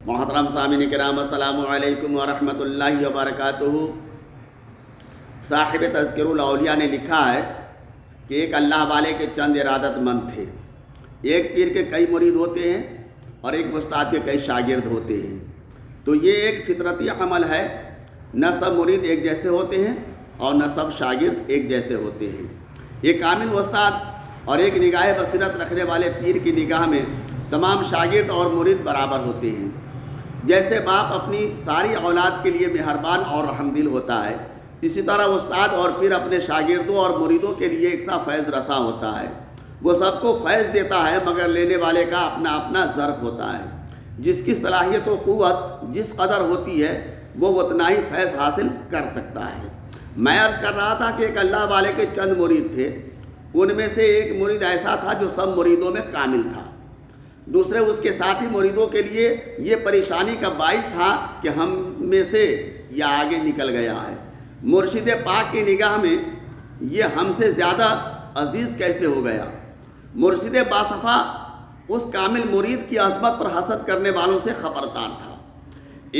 محترم سامعین کرام، السلام علیکم ورحمۃ اللہ وبرکاتہ۔ صاحب تذکر الاولیاء نے لکھا ہے کہ ایک اللہ والے کے چند ارادت مند تھے۔ ایک پیر کے کئی مرید ہوتے ہیں اور ایک استاد کے کئی شاگرد ہوتے ہیں۔ تو یہ ایک فطرتی عمل ہے، نہ سب مرید ایک جیسے ہوتے ہیں اور نہ سب شاگرد ایک جیسے ہوتے ہیں۔ ایک کامل استاد اور ایک نگاہ بصیرت رکھنے والے پیر کی نگاہ میں تمام شاگرد اور مرید برابر ہوتے ہیں۔ جیسے باپ اپنی ساری اولاد کے لیے مہربان اور رحم دل ہوتا ہے، اسی طرح استاد اور پیر اپنے شاگردوں اور مریدوں کے لیے یکساں فیض رساں ہوتا ہے۔ وہ سب کو فیض دیتا ہے، مگر لینے والے کا اپنا اپنا ظرف ہوتا ہے۔ جس کی صلاحیت و قوت جس قدر ہوتی ہے وہ اتنا ہی فیض حاصل کر سکتا ہے۔ میں عرض کر رہا تھا کہ ایک اللہ والے کے چند مرید تھے۔ ان میں سے ایک مرید ایسا تھا جو سب مریدوں میں کامل تھا۔ دوسرے اس کے ساتھی مریدوں کے لیے یہ پریشانی کا باعث تھا کہ ہم میں سے یہ آگے نکل گیا ہے۔ مرشد پاک کی نگاہ میں یہ ہم سے زیادہ عزیز کیسے ہو گیا؟ مرشد باصفا اس کامل مرید کی عظمت پر حسد کرنے والوں سے خبردار تھا۔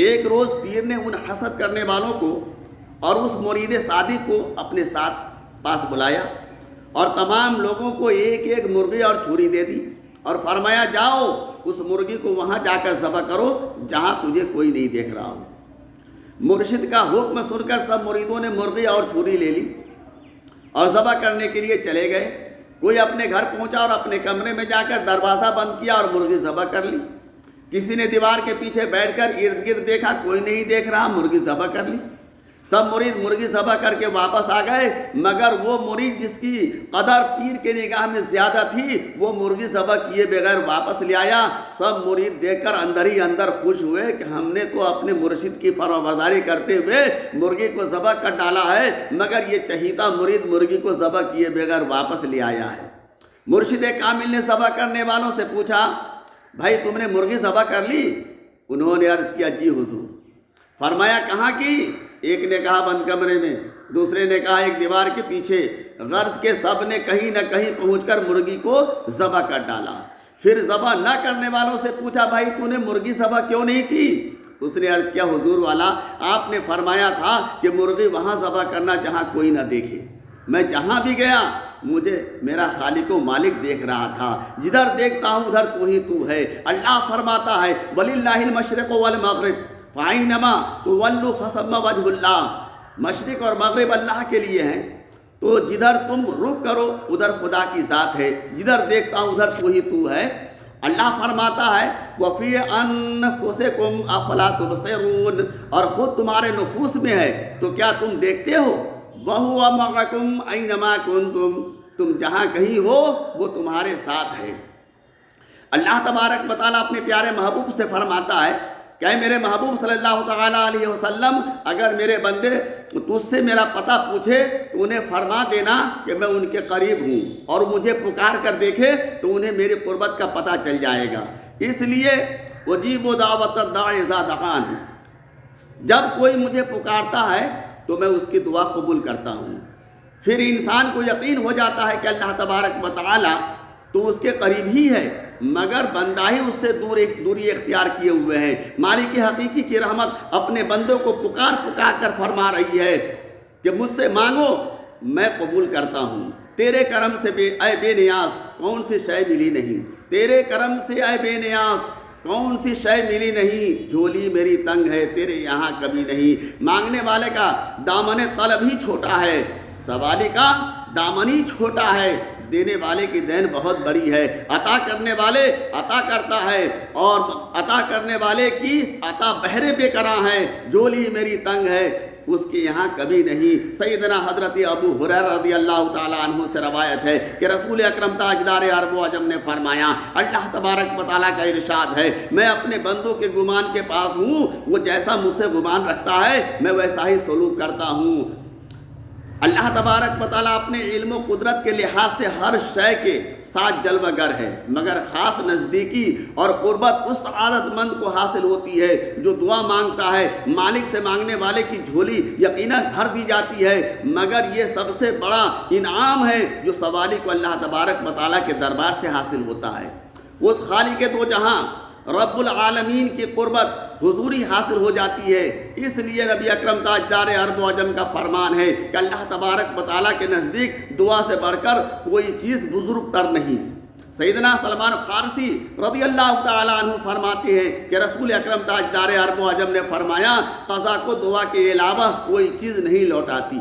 ایک روز پیر نے ان حسد کرنے والوں کو اور اس مرید صادق کو اپنے ساتھ پاس بلایا اور تمام لوگوں کو ایک ایک مرغی اور چھری دے دی اور فرمایا، جاؤ اس مرغی کو وہاں جا کر ذبح کرو جہاں تجھے کوئی نہیں دیکھ رہا ہو۔ مرشد کا حکم سن کر سب مریدوں نے مرغی اور چھری لے لی اور ذبح کرنے کے لیے چلے گئے۔ کوئی اپنے گھر پہنچا اور اپنے کمرے میں جا کر دروازہ بند کیا اور مرغی ذبح کر لی۔ کسی نے دیوار کے پیچھے بیٹھ کر ارد گرد دیکھا، کوئی نہیں دیکھ رہا، مرغی ذبح کر لی۔ سب مرید مرغی ذبح کر کے واپس آ گئے، مگر وہ مرید جس کی قدر پیر کے نگاہ میں زیادہ تھی وہ مرغی ذبح کیے بغیر واپس لے آیا۔ سب مرید دیکھ کر اندر ہی اندر خوش ہوئے کہ ہم نے تو اپنے مرشد کی فرمانبرداری کرتے ہوئے مرغی کو ذبح کر ڈالا ہے، مگر یہ چہیتا مرید مرغی کو ذبح کیے بغیر واپس لے آیا ہے۔ مرشد کامل نے ذبح کرنے والوں سے پوچھا، بھائی تم نے مرغی ذبح کر لی؟ انہوں نے عرض کیا، جی حضور۔ فرمایا، کہاں کی؟ ایک نے کہا بند کمرے میں، دوسرے نے کہا ایک دیوار کے پیچھے۔ غرض کے سب نے کہیں نہ کہیں پہنچ کر مرغی کو ذبح کر ڈالا۔ پھر ذبح نہ کرنے والوں سے پوچھا، بھائی تو نے مرغی ذبح کیوں نہیں کی؟ اس نے عرض کیا، حضور والا آپ نے فرمایا تھا کہ مرغی وہاں ذبح کرنا جہاں کوئی نہ دیکھے۔ میں جہاں بھی گیا مجھے میرا خالق و مالک دیکھ رہا تھا، جدھر دیکھتا ہوں ادھر تو ہی تو ہے۔ اللہ فرماتا ہے، وَلِلَّهِ الْمَشْرِقُ وَالْمَغْرِبُ فَأَيْنَمَا تُوَلُّوا فَثَمَّ وَجْهُ اللَّهِ۔ مشرق اور مغرب اللہ کے لیے ہیں، تو جدھر تم رخ کرو ادھر خدا کی ذات ہے، جدھر دیکھتا ہوں ادھر تو ہی تو ہے۔ اللہ فرماتا ہے، وَفِي أَنفُسِكُمْ أَفَلَا تُبْصِرُونَ، اور خود تمہارے نفوس میں ہے تو کیا تم دیکھتے ہو؟ وَهُوَ مَعَكُمْ أَيْنَمَا كُنْتُمْ، تم جہاں کہیں ہو وہ تمہارے ساتھ ہے۔ اللہ تبارک و تعالیٰ اپنے پیارے محبوب سے فرماتا ہے کہ اے میرے محبوب صلی اللہ تعالیٰ علیہ وسلم، اگر میرے بندے تجھ سے میرا پتہ پوچھے تو انہیں فرما دینا کہ میں ان کے قریب ہوں، اور مجھے پکار کر دیکھے تو انہیں میری قربت کا پتہ چل جائے گا۔ اس لیے اجیب دعوت الداع اذا دعان، جب کوئی مجھے پکارتا ہے تو میں اس کی دعا قبول کرتا ہوں۔ پھر انسان کو یقین ہو جاتا ہے کہ اللہ تبارک و تعالیٰ تو اس کے قریب ہی ہے، مگر بندہ ہی اس سے دوری اختیار کیے ہوئے ہیں۔ مالک حقیقی کی رحمت اپنے بندوں کو پکار پکار کر فرما رہی ہے کہ مجھ سے مانگو میں قبول کرتا ہوں۔ تیرے کرم سے اے بے نیاز کون سی شے ملی نہیں، تیرے کرم سے اے بے نیاز کون سی شے ملی نہیں، جھولی میری تنگ ہے تیرے یہاں کبھی نہیں۔ مانگنے والے کا دامن طلب ہی چھوٹا ہے، سوالی کا دامن ہی چھوٹا ہے، دینے والے کی دین بہت بڑی ہے۔ عطا کرنے والے عطا کرتا ہے، اور عطا کرنے والے کی عطا بہرے بے کراں ہے، جھولی میری تنگ ہے اس کے یہاں کبھی نہیں۔ سیدنا حضرت ابو ہریرہ رضی اللہ تعالیٰ عنہ سے روایت ہے کہ رسول اکرم تاجدار عرب و عجم نے فرمایا، اللہ تبارک و تعالیٰ کا ارشاد ہے، میں اپنے بندوں کے گمان کے پاس ہوں، وہ جیسا مجھ سے گمان رکھتا ہے میں ویسا ہی سلوک کرتا ہوں۔ اللہ تبارک و تعالیٰ اپنے علم و قدرت کے لحاظ سے ہر شے کے ساتھ جلوہ گر ہے، مگر خاص نزدیکی اور قربت اس عادت مند کو حاصل ہوتی ہے جو دعا مانگتا ہے۔ مالک سے مانگنے والے کی جھولی یقیناً بھر دی جاتی ہے، مگر یہ سب سے بڑا انعام ہے جو سوالی کو اللہ تبارک و تعالیٰ کے دربار سے حاصل ہوتا ہے۔ اس خالق دو جہاں رب العالمین کی قربت حضوری حاصل ہو جاتی ہے۔ اس لیے نبی اکرم تاجدار عرب و عجم کا فرمان ہے کہ اللہ تبارک و تعالیٰ کے نزدیک دعا سے بڑھ کر کوئی چیز بزرگ تر نہیں ہے۔ سیدنا سلمان فارسی رضی اللہ تعالیٰ عنہ فرماتے ہیں کہ رسول اکرم تاجدار عرب و عجم نے فرمایا قضا کو دعا کے علاوہ کوئی چیز نہیں لوٹاتی۔